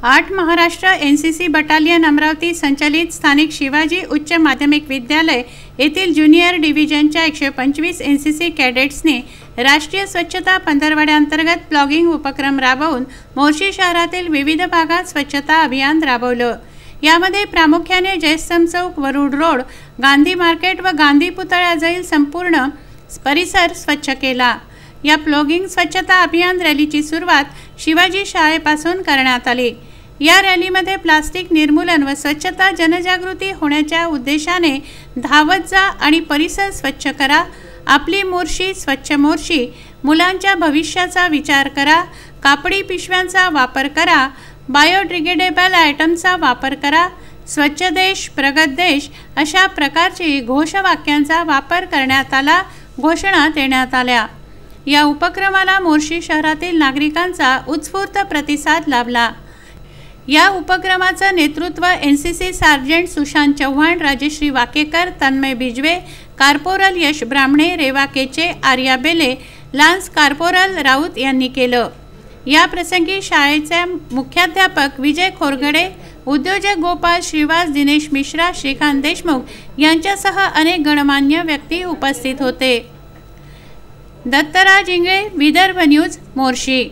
8 Maharashtra NCC battalion Amravati संचलित स्थानिक शिवाजी उच्च माध्यमिक विद्यालय येथील ज्युनियर डिव्हिजनच्या 125 एनसीसी कॅडेट्सने राष्ट्रीय स्वच्छता पंधरवड्याअंतर्गत प्लॉगिंग उपक्रम राबवून मोर्शी शहरातील विविध भागात स्वच्छता अभियान राबवलं। यामध्ये प्रामुख्याने जयस्तंभ चौक, वरुड रोड, गांधी मार्केट व गांधी पुतळ्याजवळील संपूर्ण परिसर स्वच्छ केला। या प्लॉगिंग स्वच्छता अभियान रॅलीची सुरुवात शिवाजी शाळेपासून करण्यात आली। या रॅलीमध्ये प्लास्टिक निर्मूलन व स्वच्छता जनजागृती होण्याच्या उद्देशाने धावत जा आणि परिसर स्वच्छ करा, आपली मोर्शी स्वच्छ मोर्शी, मुलांच्या भविष्याचा विचार करा, कापडी पिशव्यांचा वापर करा, बायोडिग्रेडेबल आयटमचा वापर करा, स्वच्छ देश प्रगत देश अशा प्रकारची घोषवाक्यांचा वापर करण्यात आला, घोषणा देण्यात आल्या। या उपक्रमाला मोर्शी शहरातील नागरिकांचा उत्स्फूर्त प्रतिसाद लाभला। या उपक्रमाचं नेतृत्व NCC sergeant Sushant Chavan, Rajshree Wakekar, Tanmay Bijwe, corporal Yash Brahmane, Reva Keche, Arya Bele, lance corporal Raut यांनी केलं। या प्रसंगी शाळेचे मुख्याध्यापक विजय खोरगडे, उद्योजक गोपाळ श्रीवास, दिनेश मिश्रा, श्रीकांत देशमुख यांच्यासह अनेक गणमान्य व्यक्ती उपस्थित होते। दत्तराज इंगळे, विदर्भ न्यूज, मोर्शी।